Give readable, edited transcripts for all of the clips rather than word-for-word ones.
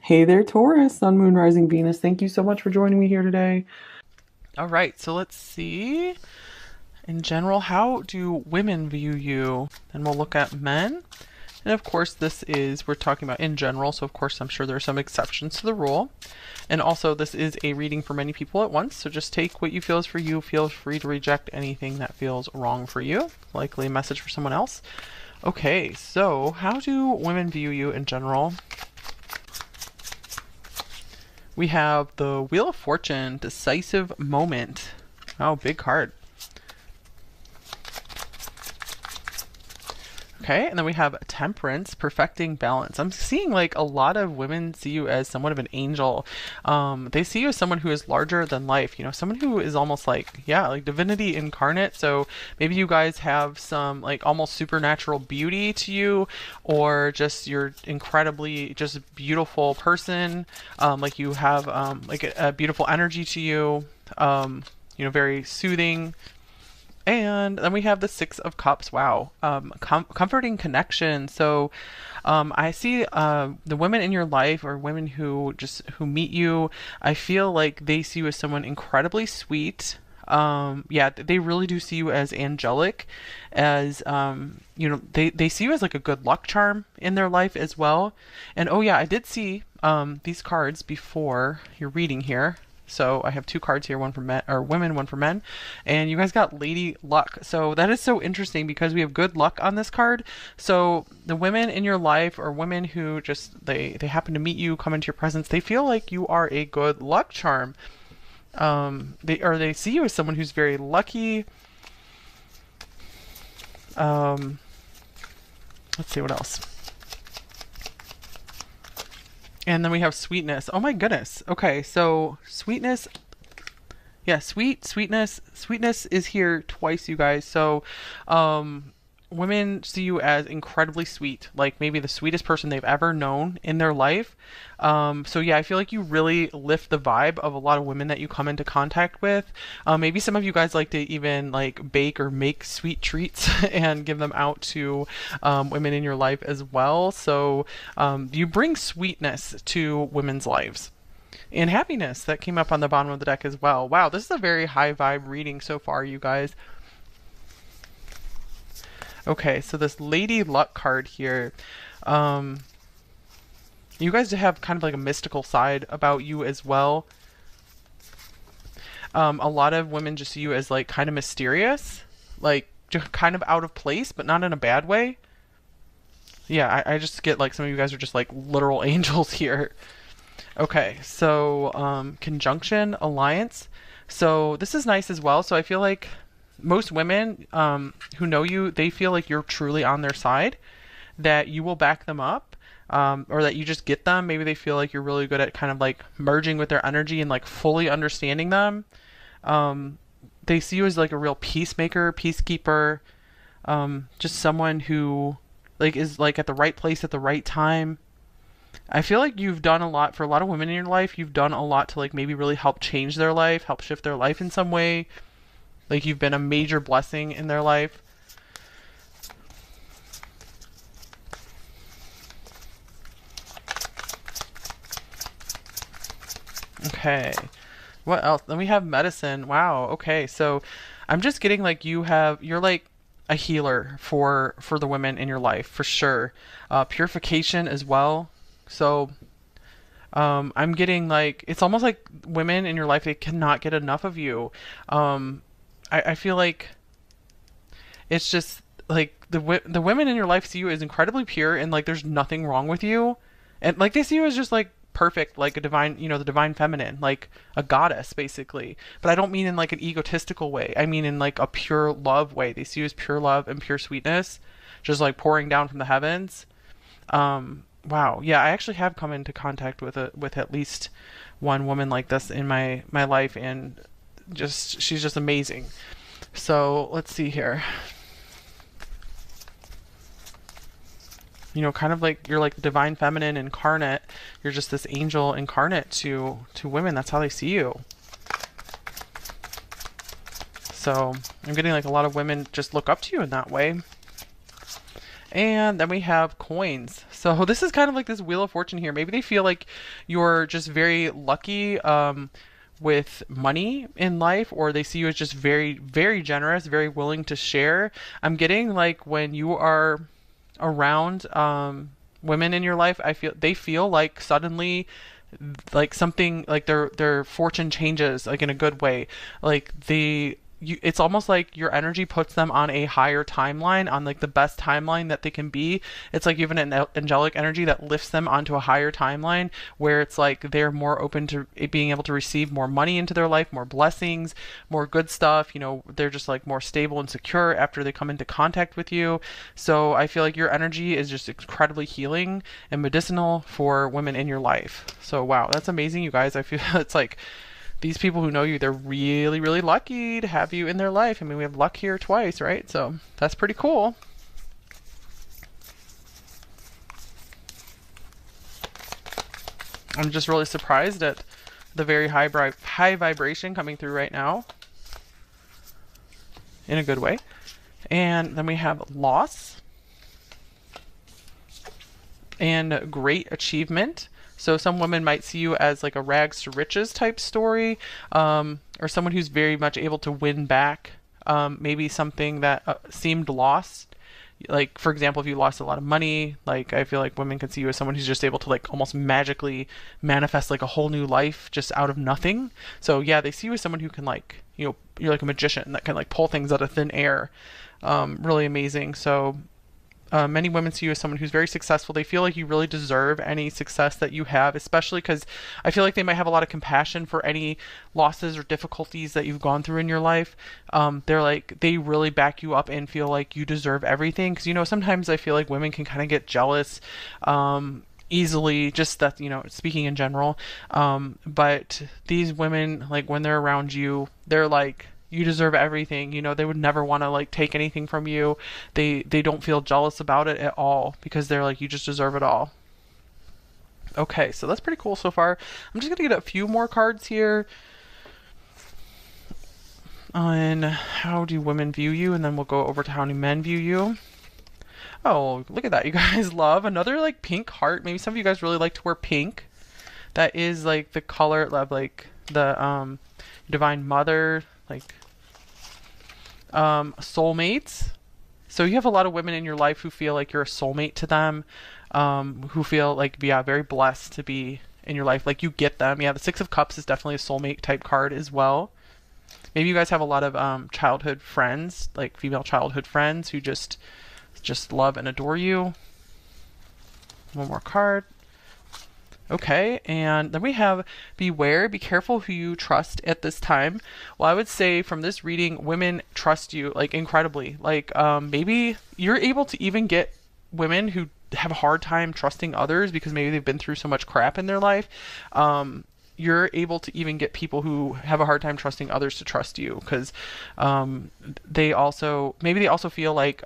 Hey there, Taurus, Sun, Moon, Rising, Venus. Thank you so much for joining me here today. All right, so let's see. In general, how do women view you? Then we'll look at men. And of course, we're talking about in general, so of course, I'm sure there are some exceptions to the rule. And also, this is a reading for many people at once, so just take what you feel is for you. Feel free to reject anything that feels wrong for you, likely a message for someone else. Okay, so how do women view you in general? We have the Wheel of Fortune, decisive moment. Oh, big card. Okay, and then we have Temperance, perfecting balance. I'm seeing like a lot of women see you as somewhat of an angel. They see you as someone who is larger than life, someone who is almost like, yeah, like divinity incarnate. So maybe you guys have some like almost supernatural beauty to you, or just you're incredibly just beautiful person. Like you have like a beautiful energy to you, very soothing. And then we have the Six of Cups. Wow. Comforting connection. So I see the women in your life or women who meet you, I feel like they see you as someone incredibly sweet. Yeah, they really do see you as angelic, as they see you as like a good luck charm in their life as well. And oh yeah, I did see these cards before your reading here. So I have two cards here, one for men or women, one for men, and you guys got Lady Luck. So that is so interesting because we have good luck on this card. So the women in your life or women who just they happen to meet you, come into your presence, they feel like you are a good luck charm. They see you as someone who's very lucky. Um, let's see what else. And then we have sweetness. Oh my goodness. Okay, so sweetness. Yeah, sweetness. Sweetness is here twice, you guys. So, women see you as incredibly sweet, like maybe the sweetest person they've ever known in their life. So yeah, I feel like you really lift the vibe of a lot of women that you come into contact with. Maybe some of you guys like to even like bake or make sweet treats and give them out to women in your life as well. So you bring sweetness to women's lives. And happiness that came up on the bottom of the deck as well. Wow, this is a very high vibe reading so far, you guys. Okay, so this Lady Luck card here. Um, you guys have kind of like a mystical side about you as well. A lot of women just see you as like kind of mysterious, like just kind of out of place, but not in a bad way. Yeah, I just get like some of you guys are just like literal angels here. Okay, so conjunction alliance. So this is nice as well. So I feel like most women who know you, they feel like you're truly on their side, that you will back them up, or that you just get them. Maybe they feel like you're really good at kind of like merging with their energy and like fully understanding them. Um, they see you as like a real peacemaker, peacekeeper, just someone who like is like at the right place at the right time. I feel like you've done a lot for a lot of women in your life. You've done a lot to like maybe really help change their life, help shift their life in some way. Like you've been a major blessing in their life. Okay. What else? Then we have medicine. Wow. Okay. So I'm just getting like you're like a healer for the women in your life for sure. Purification as well. So I'm getting like it's almost like women in your life they cannot get enough of you. I feel like it's just like the women in your life see you as incredibly pure and like there's nothing wrong with you, and like they see you as just like perfect, like a divine, the divine feminine, like a goddess basically. But I don't mean in like an egotistical way. I mean in like a pure love way. They see you as pure love and pure sweetness, just like pouring down from the heavens. Wow. Yeah, I actually have come into contact with at least one woman like this in my life, and just she's just amazing. So let's see here. Kind of like you're like the divine feminine incarnate. You're just this angel incarnate to women. That's how they see you. So I'm getting like a lot of women just look up to you in that way. And then we have coins. So this is kind of like this Wheel of Fortune here. Maybe they feel like you're just very lucky with money in life, or they see you as just very, very generous, very willing to share. I'm getting like when you are around women in your life, I feel they feel like suddenly like something like their fortune changes like in a good way. Like it's almost like your energy puts them on a higher timeline, on like the best timeline that they can be. It's like you have an angelic energy that lifts them onto a higher timeline where it's like they're more open to it being able to receive more money into their life, more blessings, more good stuff. You know, they're just like more stable and secure after they come into contact with you. So I feel like your energy is just incredibly healing and medicinal for women in your life. So wow, that's amazing, you guys. I feel it's like these people who know you, they're really, really lucky to have you in their life. I mean, we have luck here twice, right? So that's pretty cool. I'm just really surprised at the very high vibration coming through right now in a good way. And then we have loss and great achievement. So some women might see you as like a rags to riches type story, or someone who's very much able to win back maybe something that seemed lost. Like for example, if you lost a lot of money, like I feel like women can see you as someone who's just able to like almost magically manifest like a whole new life just out of nothing. So yeah, they see you as someone who can like, you know, you're like a magician that can like pull things out of thin air. Really amazing. So many women see you as someone who's very successful. They feel like you really deserve any success that you have, especially because I feel like they might have a lot of compassion for any losses or difficulties that you've gone through in your life. They're like, they really back you up and feel like you deserve everything. Because, you know, sometimes I feel like women can kind of get jealous. Easily, just that, you know, speaking in general, but these women, like when they're around you, they're like, you deserve everything. You know, they would never want to like take anything from you. They don't feel jealous about it at all because they're like, you just deserve it all. Okay, so that's pretty cool so far. I'm just gonna get a few more cards here on how do women view you, and then we'll go over to how do men view you. Oh, look at that, you guys. Love another like pink heart. Maybe some of you guys really like to wear pink. That is like the color of like the divine mother, like soulmates. So you have a lot of women in your life who feel like you're a soulmate to them, who feel like, yeah, very blessed to be in your life. Like you get them. Yeah, the Six of Cups is definitely a soulmate type card as well. Maybe you guys have a lot of childhood friends, like female childhood friends who just love and adore you. One more card. Okay, and then we have beware, be careful who you trust at this time. Well, I would say from this reading, women trust you like incredibly. Like maybe you're able to even get women who have a hard time trusting others because maybe they've been through so much crap in their life. You're able to even get people who have a hard time trusting others to trust you because they also feel like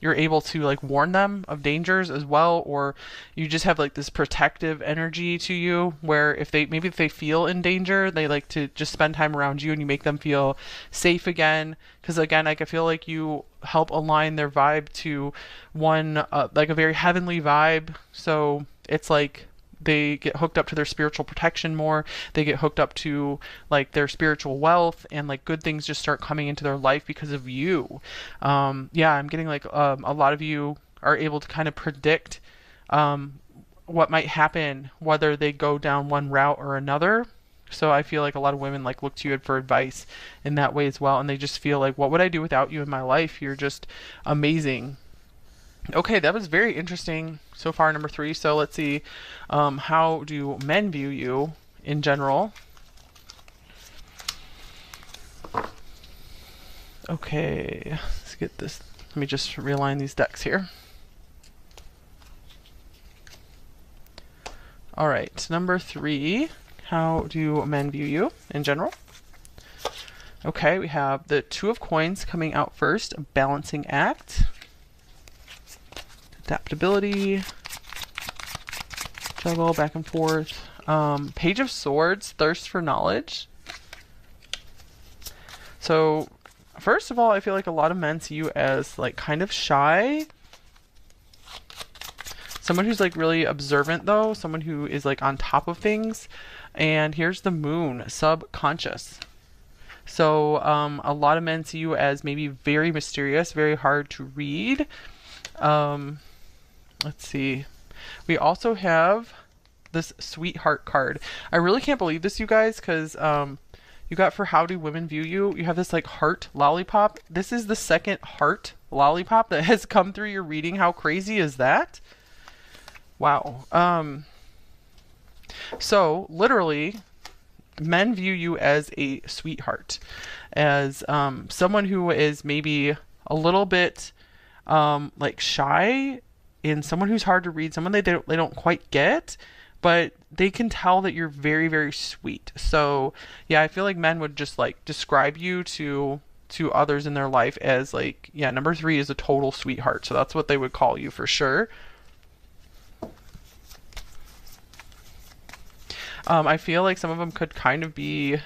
you're able to like warn them of dangers as well, or you just have like this protective energy to you where if they feel in danger, they like to just spend time around you and you make them feel safe again. Because again, like I feel like you help align their vibe to one like a very heavenly vibe. So it's like they get hooked up to their spiritual protection more. They get hooked up to like their spiritual wealth, and like good things just start coming into their life because of you. Yeah, I'm getting like a lot of you are able to kind of predict what might happen, whether they go down one route or another. So I feel like a lot of women like look to you for advice in that way as well, and they just feel like, what would I do without you in my life? You're just amazing. Okay, that was very interesting so far, number 3. So let's see, how do men view you in general? Okay, let's get this. Let me just realign these decks here. All right, number 3, how do men view you in general? Okay, we have the Two of Coins coming out first, a balancing act. Adaptability, juggle back and forth. Page of Swords, thirst for knowledge. So first of all, I feel like a lot of men see you as like kind of shy. Someone who's like really observant though, someone who is like on top of things. And here's the moon, subconscious. So a lot of men see you as maybe very mysterious, very hard to read. Um, let's see. We also have this sweetheart card. I really can't believe this, you guys, because you got for how do women view you? You have this like heart lollipop. This is the second heart lollipop that has come through your reading. How crazy is that? Wow. So literally, men view you as a sweetheart, as someone who is maybe a little bit like shy, and someone who's hard to read, someone they don't quite get, but they can tell that you're very, very sweet. So yeah, I feel like men would just like describe you to others in their life as like, yeah, number three is a total sweetheart. So that's what they would call you for sure. I feel like some of them could kind of be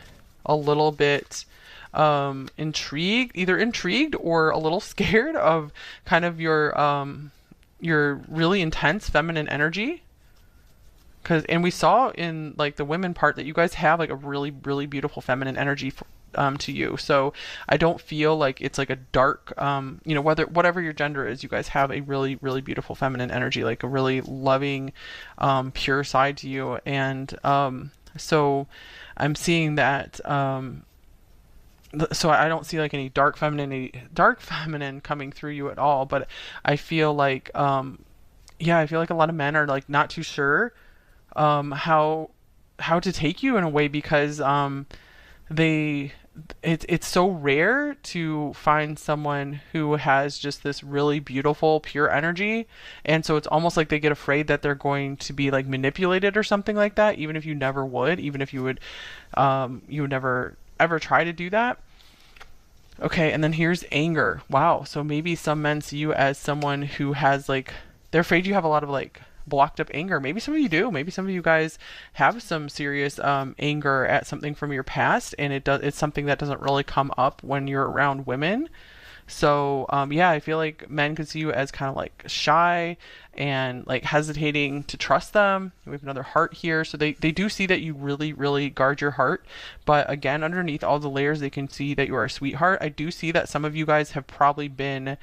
a little bit intrigued, either intrigued or a little scared of kind of your really intense feminine energy. And we saw in like the women part that you guys have like a really, really beautiful feminine energy to you. So I don't feel like it's like a dark, whatever your gender is, you guys have a really, really beautiful feminine energy, like a really loving, pure side to you. And so I'm seeing that. So I don't see like any dark feminine coming through you at all. But I feel like, I feel like a lot of men are like not too sure how to take you in a way, because it's so rare to find someone who has just this really beautiful pure energy, and so it's almost like they get afraid that they're going to be like manipulated or something like that, even if you never would, even if you would never ever try to do that. Okay, and then here's anger. Wow, so maybe some men see you as someone who has like, they're afraid you have a lot of like blocked up anger. Maybe some of you do. Maybe some of you guys have some serious anger at something from your past, and it's something that doesn't really come up when you're around women. So I feel like men could see you as kind of like shy and like hesitating to trust them. We have another heart here, so they do see that you really, really guard your heart. But again, underneath all the layers, they can see that you are a sweetheart. I do see that some of you guys have probably been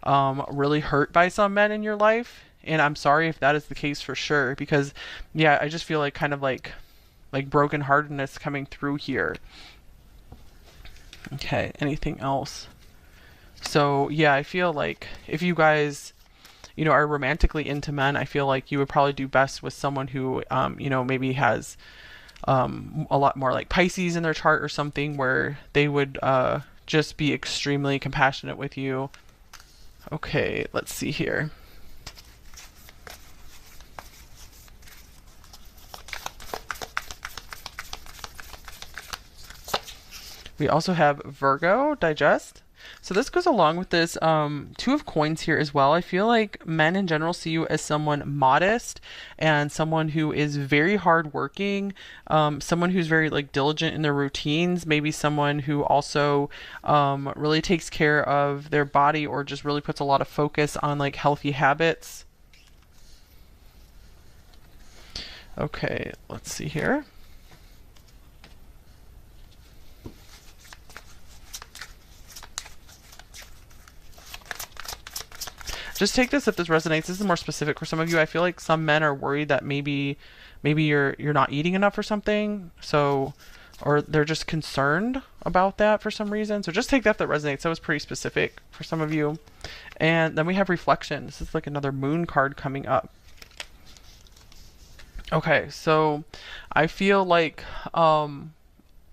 really hurt by some men in your life, and I'm sorry if that is the case for sure, because yeah, I just feel like kind of like brokenheartedness coming through here. Okay, anything else? So yeah, I feel like if you guys, are romantically into men, I feel like you would probably do best with someone who, maybe has a lot more like Pisces in their chart or something, where they would just be extremely compassionate with you. Okay, let's see here. We also have Virgo, digest. So this goes along with this two of coins here as well. I feel like men in general see you as someone modest and someone who is very hardworking, someone who's very like diligent in their routines, maybe someone who also really takes care of their body, or just really puts a lot of focus on like healthy habits. Okay, let's see here. Just take this if this resonates. This is more specific for some of you. I feel like some men are worried that maybe you're not eating enough or something. So, or they're just concerned about that for some reason. So just take that if that resonates. That was pretty specific for some of you. And then we have reflection. This is like another moon card coming up. Okay, so I feel like a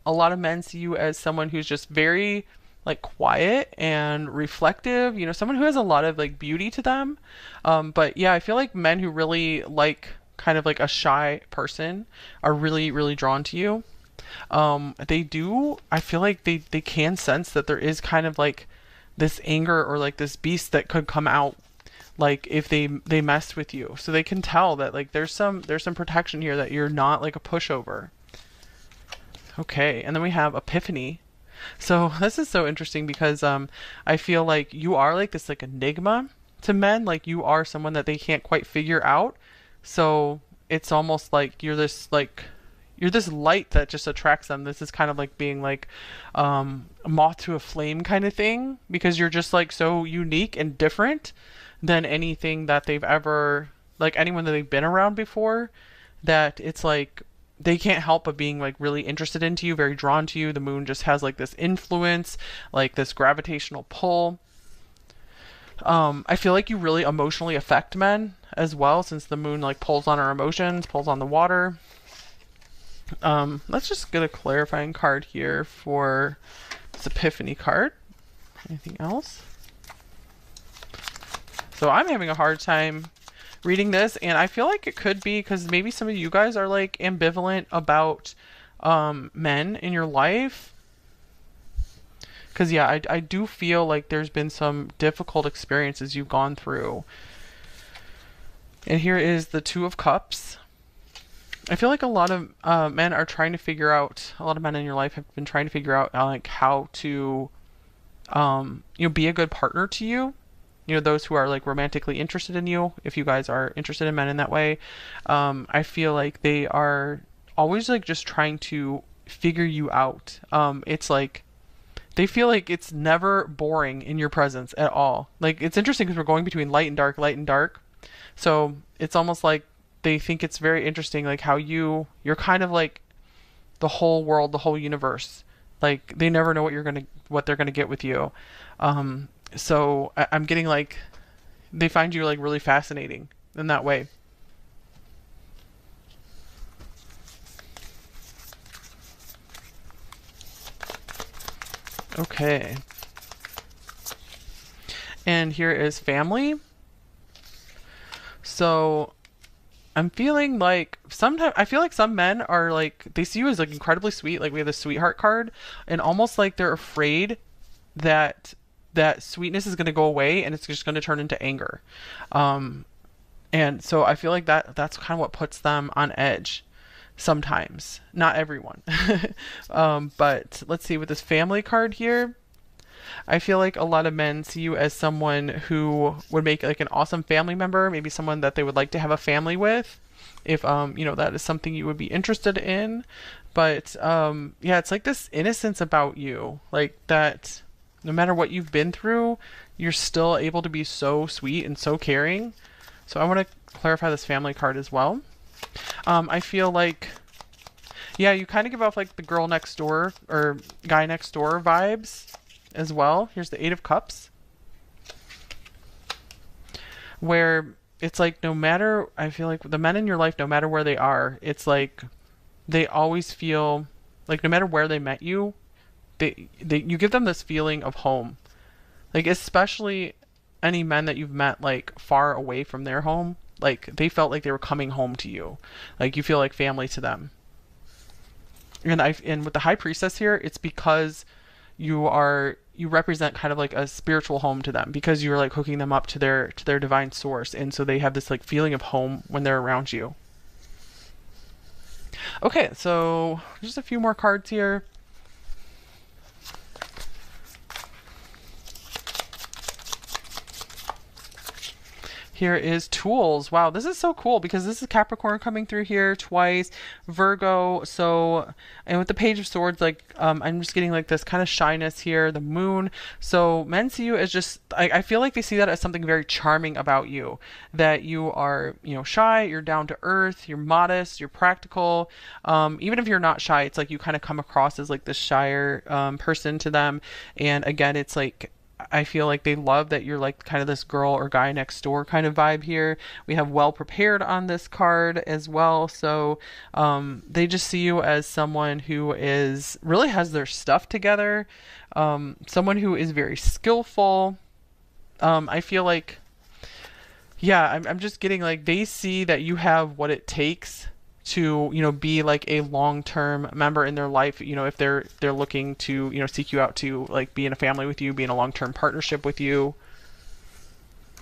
lot of men see you as someone who's just very like quiet and reflective, someone who has a lot of like beauty to them. But yeah, I feel like men who really like kind of like a shy person are really, really drawn to you. I feel like they can sense that there is kind of like this anger or like this beast that could come out like if they mess with you. So they can tell that like there's some protection here, that you're not like a pushover. Okay, and then we have epiphany. So this is so interesting because I feel like you are like this like enigma to men, like you are someone that they can't quite figure out. So it's almost like you're this light that just attracts them. This is kind of like being like a moth to a flame kind of thing, because you're just like so unique and different than anything that they've ever, like anyone that they've been around before, that it's like they can't help but being like really interested into you, very drawn to you. The moon just has like this influence, like this gravitational pull. I feel like you really emotionally affect men as well, since the moon like pulls on our emotions, pulls on the water. Let's just get a clarifying card here for this Epiphany card. Anything else? So I'm having a hard time reading this, and I feel like it could be because maybe some of you guys are like ambivalent about men in your life. Because yeah, I do feel like there's been some difficult experiences you've gone through. And here is the Two of Cups. I feel like a lot of men are trying to figure out, a lot of men in your life have been trying to figure out like how to, be a good partner to you. Those who are like romantically interested in you, if you guys are interested in men in that way. I feel like they are always like just trying to figure you out. It's like, they feel like it's never boring in your presence at all. Like, it's interesting because we're going between light and dark, light and dark. So it's almost like they think it's very interesting, like how you're kind of like the whole world, the whole universe. Like they never know what they're gonna get with you. So I'm getting like they find you like really fascinating in that way. Okay. And here is family. So I'm feeling like sometimes I feel like some men are like they see you as like incredibly sweet. Like we have the sweetheart card, and almost like they're afraid that that sweetness is going to go away and it's just going to turn into anger. Um, and so I feel like that's kind of what puts them on edge sometimes. Not everyone. But let's see with this family card here. I feel like a lot of men see you as someone who would make like an awesome family member, maybe someone that they would like to have a family with, if that is something you would be interested in. But yeah, it's like this innocence about you, like that no matter what you've been through, you're still able to be so sweet and so caring. So I want to clarify this family card as well. I feel like yeah, you kind of give off like the girl next door or guy next door vibes as well. Here's the Eight of Cups, where it's like no matter, I feel like the men in your life, no matter where they are, it's like they always feel like no matter where they met you, you give them this feeling of home. Like especially any men that you've met like far away from their home, like they felt like they were coming home to you. Like you feel like family to them. And with the High Priestess here, it's because you represent kind of like a spiritual home to them, because you're like hooking them up to their divine source, and so they have this like feeling of home when they're around you. Okay, so just a few more cards here. Here is tools. Wow, this is so cool because this is Capricorn coming through here twice, Virgo. So, and with the Page of Swords, like I'm just getting like this kind of shyness here, the moon. So men see you as just, I feel like they see that as something very charming about you, that you are, shy, you're down to earth, you're modest, you're practical. Even if you're not shy, it's like you kind of come across as like this shyer person to them. And again, it's like, I feel like they love that you're like kind of this girl or guy next door kind of vibe here. We have well prepared on this card as well. So they just see you as someone who is really has their stuff together, someone who is very skillful. I feel like, yeah, I'm just getting like they see that you have what it takes to be like a long-term member in their life, if they're looking to seek you out to like be in a family with you, be in a long-term partnership with you.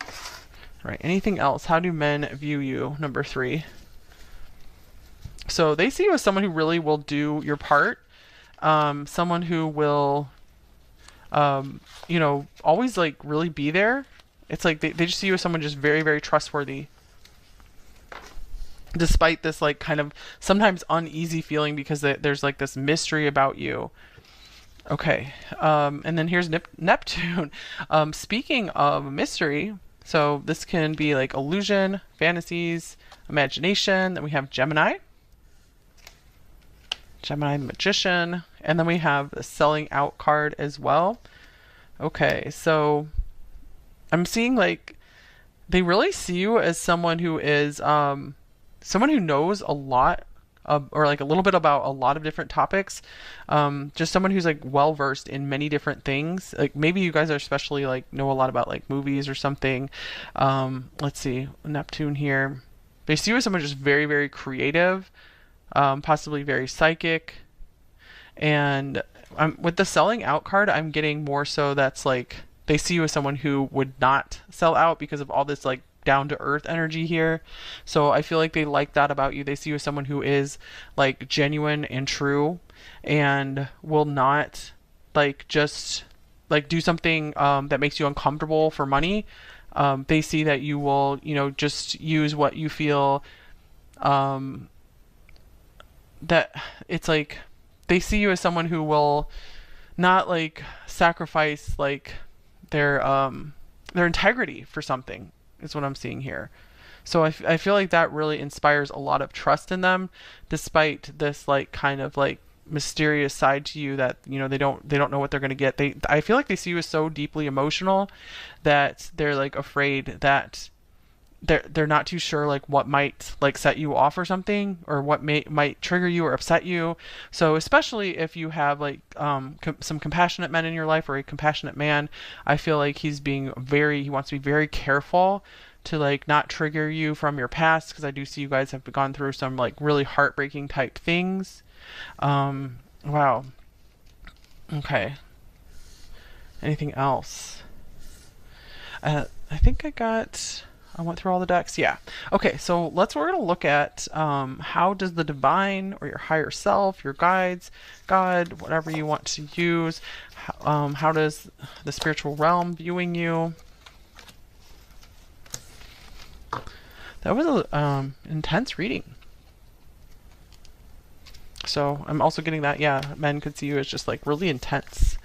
All right, anything else? How do men view you? Number 3. So they see you as someone who really will do your part, someone who will always like really be there It's like they just see you as someone just very, very trustworthy, despite this like kind of sometimes uneasy feeling because there's like this mystery about you. Okay, and then here's Neptune. Speaking of mystery, so this can be like illusion, fantasies, imagination. Then we have Gemini, Gemini the Magician, and then we have the selling out card as well. Okay, so I'm seeing like they really see you as someone who is someone who knows a lot or like a little bit about a lot of different topics. Just someone who's like well versed in many different things. Like maybe you guys are especially like know a lot about like movies or something. Let's see, Neptune here. They see you as someone just very, very creative, possibly very psychic. And with the selling out card, I'm getting more so that's like they see you as someone who would not sell out because of all this like down to earth energy here. So I feel like they like that about you. They see you as someone who is like genuine and true and will not like just like do something that makes you uncomfortable for money. They see that you will, you know, just use what you feel um, that it's like they see you as someone who will not like sacrifice like their integrity for something is what I'm seeing here. So I feel like that really inspires a lot of trust in them, despite this like kind of like mysterious side to you that you know they don't know what they're gonna get. I feel like they see you as so deeply emotional that they're like afraid that they're not too sure like what might like set you off or something or what might trigger you or upset you. So especially if you have like some compassionate men in your life or a compassionate man, I feel like he wants to be very careful to like not trigger you from your past because I do see you guys have gone through some like really heartbreaking type things. Wow. Okay. Anything else? I think I went through all the decks. Yeah. Okay, so we're gonna look at how does the divine or your higher self, your guides, God, whatever you want to use, how does the spiritual realm viewing you? That was a intense reading. So I'm also getting that, yeah, men could see you as just like really intense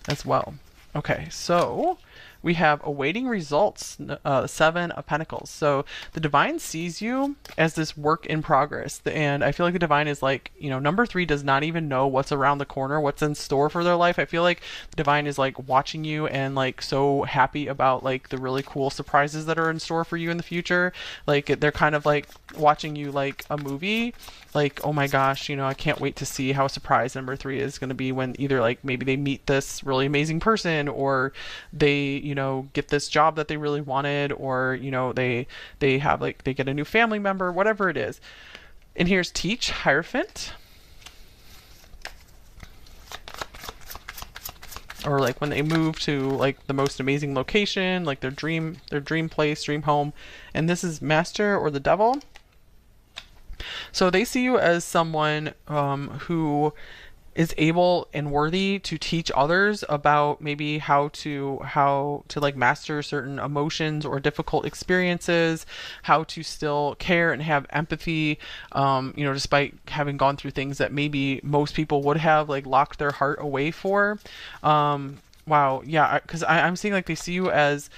as well. Okay, so we have awaiting results, Seven of Pentacles. So the divine sees you as this work in progress. And I feel like the divine is like, you know, number three does not even know what's around the corner, what's in store for their life. I feel like the divine is like watching you and like so happy about like the really cool surprises that are in store for you in the future. Like they're kind of like watching you like a movie. Like, oh my gosh, you know, I can't wait to see how surprised number three is going to be when either like maybe they meet this really amazing person or they, you know, get this job that they really wanted or, you know, they have like they get a new family member, whatever it is. And here's Teach, Hierophant. Or like when they move to like the most amazing location, like their dream place, dream home. And this is Master or the Devil. So they see you as someone who is able and worthy to teach others about maybe how to like master certain emotions or difficult experiences, how to still care and have empathy, you know, despite having gone through things that maybe most people would have like locked their heart away for. Wow, yeah, because I'm seeing like they see you as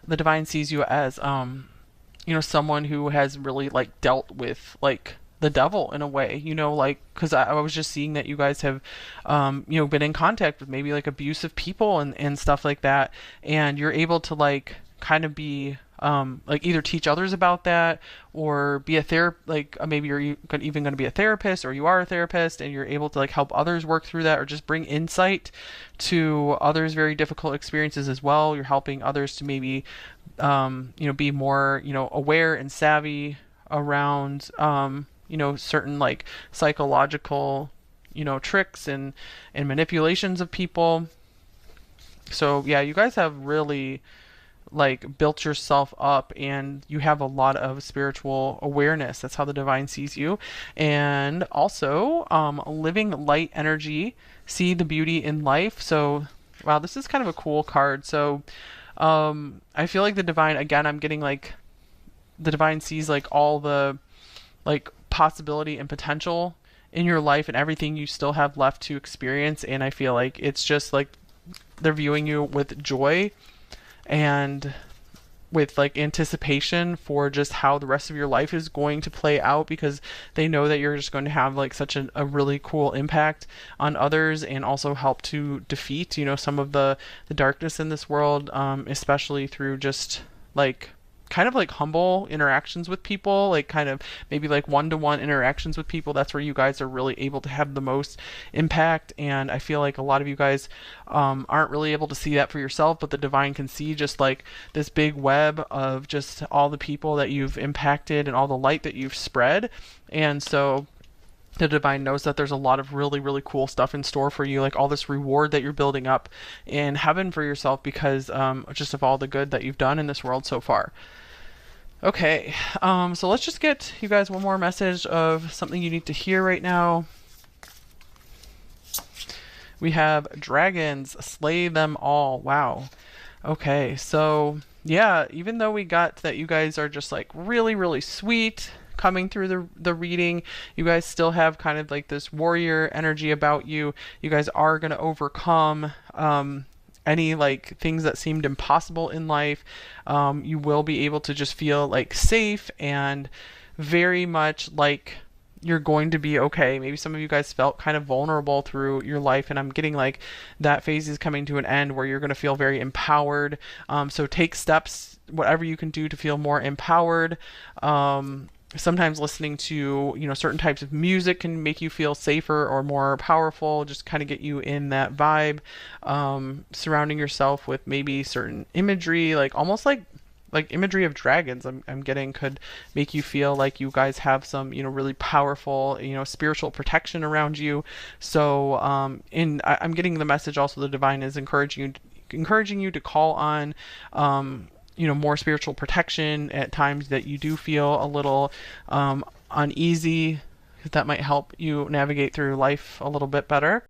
the divine sees you as you know, someone who has really like dealt with like the devil in a way, you know, like because I was just seeing that you guys have you know, been in contact with maybe like abusive people and stuff like that, and you're able to like kind of be like either teach others about that or be a like maybe you're even going to be a therapist or you are a therapist and you're able to like help others work through that or just bring insight to others' very difficult experiences as well. You're helping others to maybe you know, be more, you know, aware and savvy around you know, certain like psychological, you know, tricks and manipulations of people. So yeah, you guys have really like built yourself up and you have a lot of spiritual awareness. That's how the divine sees you. And also living light energy, see the beauty in life. So wow, this is kind of a cool card. So I feel like the divine, again, I'm getting like the divine sees like all the like possibility and potential in your life and everything you still have left to experience. And I feel like it's just like they're viewing you with joy and with like anticipation for just how the rest of your life is going to play out, because they know that you're just going to have like such a really cool impact on others and also help to defeat, some of the darkness in this world, especially through just like kind of like humble interactions with people, like kind of maybe like one-to-one interactions with people. That's where you guys are really able to have the most impact. And I feel like a lot of you guys aren't really able to see that for yourself, but the divine can see just like this big web of just all the people that you've impacted and all the light that you've spread. And so the divine knows that there's a lot of really, really cool stuff in store for you, like all this reward that you're building up in heaven for yourself because just of all the good that you've done in this world so far. Okay, so let's just get you guys one more message of something you need to hear right now. We have dragons, slay them all. Wow. Okay, so yeah, even though we got that you guys are just like really, really sweet coming through the reading, you guys still have kind of like this warrior energy about you. You guys are going to overcome any like things that seemed impossible in life. You will be able to just feel like safe and very much like you're going to be okay. Maybe some of you guys felt kind of vulnerable through your life, and I'm getting like that phase is coming to an end where you're going to feel very empowered. So take steps, whatever you can do to feel more empowered. Sometimes listening to certain types of music can make you feel safer or more powerful, just kind of get you in that vibe. Surrounding yourself with maybe certain imagery, like almost like imagery of dragons, I'm getting, could make you feel like you guys have some really powerful spiritual protection around you. So I'm getting the message also, the divine is encouraging you to call on more spiritual protection at times that you do feel a little uneasy, because that might help you navigate through life a little bit better.